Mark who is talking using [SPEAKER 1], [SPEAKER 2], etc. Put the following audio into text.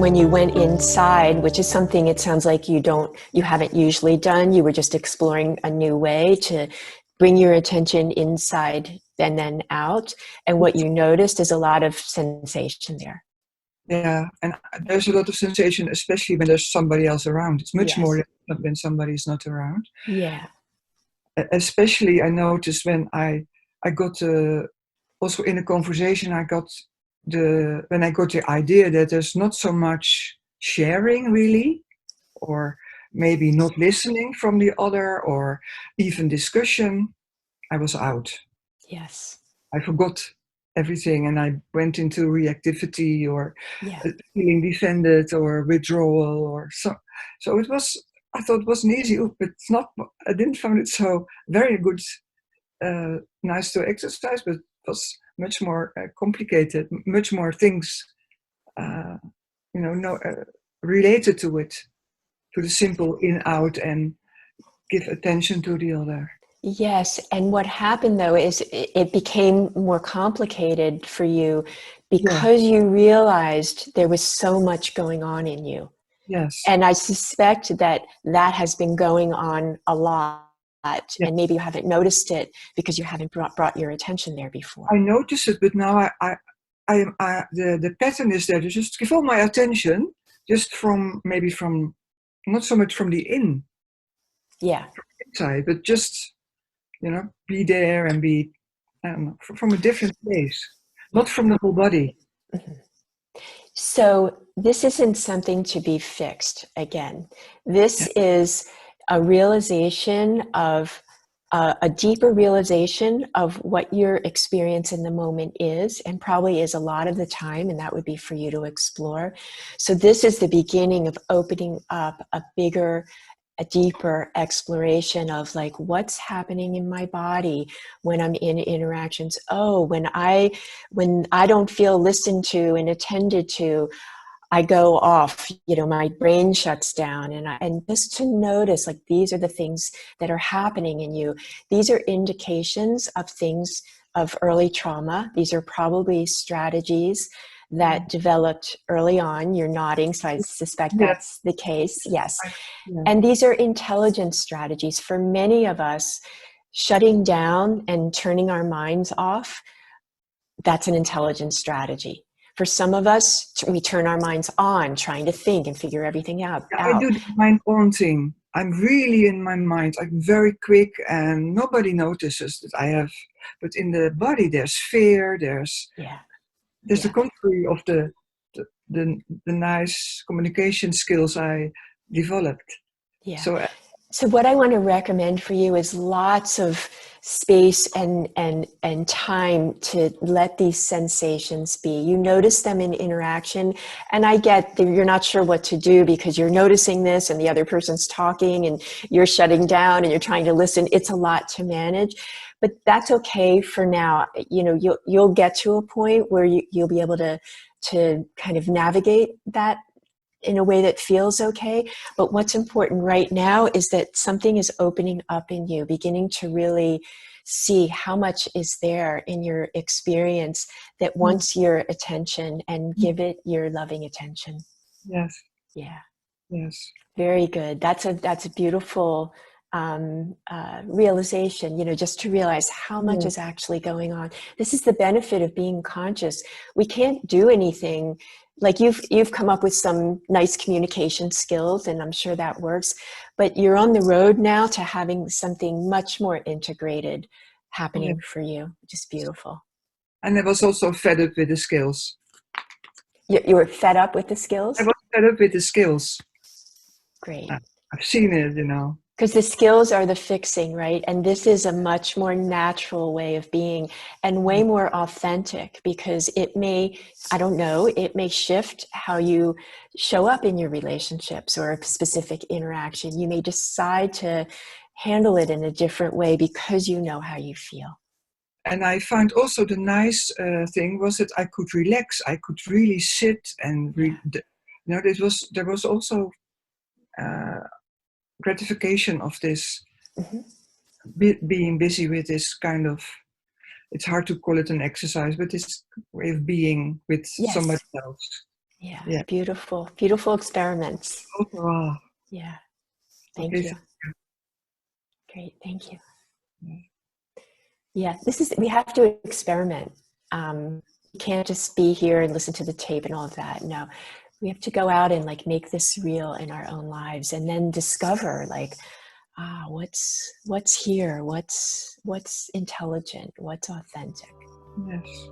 [SPEAKER 1] when you went inside, which is something it sounds like you haven't usually done, you were just exploring a new way to bring your attention inside and then out. And what you noticed is a lot of sensation there.
[SPEAKER 2] Yeah, and there's a lot of sensation, especially when there's somebody else around. It's much more than when somebody is not around.
[SPEAKER 1] Yeah.
[SPEAKER 2] Especially I noticed when I got also in a conversation, when I got the idea that there's not so much sharing really, or maybe not listening from the other, or even discussion, I was out.
[SPEAKER 1] Yes.
[SPEAKER 2] I forgot everything and I went into reactivity or feeling defended or withdrawal or so. So it was, I thought it wasn't easy, but it's not, I didn't find it so very good, nice to exercise, but it was much more complicated, much more things, related to it, to the simple in, out, and give attention to the other.
[SPEAKER 1] Yes, and what happened though is it became more complicated for you because you realized there was so much going on in you.
[SPEAKER 2] Yes.
[SPEAKER 1] And I suspect that has been going on a lot, and maybe you haven't noticed it because you haven't brought your attention there before.
[SPEAKER 2] I notice it, but now the pattern is there to just give all my attention, just maybe from not so much from the from inside, but just be there and be from a different place, not from the whole body.
[SPEAKER 1] Mm-hmm. So this isn't something to be fixed again. This is a realization of a deeper realization of what your experience in the moment is, and probably is a lot of the time, and that would be for you to explore. So this is the beginning of opening up a deeper exploration of like what's happening in my body when I'm in interactions. Oh, when I don't feel listened to and attended to, I go off, my brain shuts down, and just to notice, like, these are the things that are happening in you. These are indications of things of early trauma. These are probably strategies that developed early on. You're nodding, so I suspect that's the case. Yes. And these are intelligence strategies. For many of us, shutting down and turning our minds off, that's an intelligence strategy. For some of us, we turn our minds on, trying to think and figure everything out.
[SPEAKER 2] I do the mind on thing. I'm really in my mind. I'm very quick and nobody notices that I have, but in the body there's fear, there's the contrary of the nice communication skills I developed.
[SPEAKER 1] Yeah. So what I want to recommend for you is lots of space and time to let these sensations be. You notice them in interaction, and I get that you're not sure what to do because you're noticing this and the other person's talking and you're shutting down and you're trying to listen. It's a lot to manage, but that's okay for now. You'll get to a point where you'll be able to kind of navigate that in a way that feels okay. But what's important right now is that something is opening up in you, beginning to really see how much is there in your experience that wants your attention, and give it your loving attention.
[SPEAKER 2] Yes.
[SPEAKER 1] Yeah.
[SPEAKER 2] Yes.
[SPEAKER 1] Very good. That's a beautiful realization, just to realize how much is actually going on. This is the benefit of being conscious. We can't do anything. Like you've come up with some nice communication skills, and I'm sure that works, but you're on the road now to having something much more integrated happening for you, which is beautiful.
[SPEAKER 2] And I was also fed up with the skills.
[SPEAKER 1] You were fed up with the skills?
[SPEAKER 2] I was fed up with the skills.
[SPEAKER 1] Great.
[SPEAKER 2] I've seen it,
[SPEAKER 1] Because the skills are the fixing, right? And this is a much more natural way of being, and way more authentic, because it may shift how you show up in your relationships or a specific interaction. You may decide to handle it in a different way because you know how you feel.
[SPEAKER 2] And I find also the nice thing was that I could relax. I could really sit and there was also gratification of this, being busy with this kind of, it's hard to call it an exercise, but this way of being with somebody else.
[SPEAKER 1] Yeah.
[SPEAKER 2] Yeah.
[SPEAKER 1] Beautiful, beautiful experiments.
[SPEAKER 2] Oh, wow.
[SPEAKER 1] Yeah.
[SPEAKER 2] Okay.
[SPEAKER 1] Thank you. Great. Thank you.
[SPEAKER 2] Yeah.
[SPEAKER 1] Yeah. We have to experiment. You can't just be here and listen to the tape and all of that. No, we have to go out and like make this real in our own lives, and then discover like, what's here? What's intelligent? What's authentic?
[SPEAKER 2] Yes.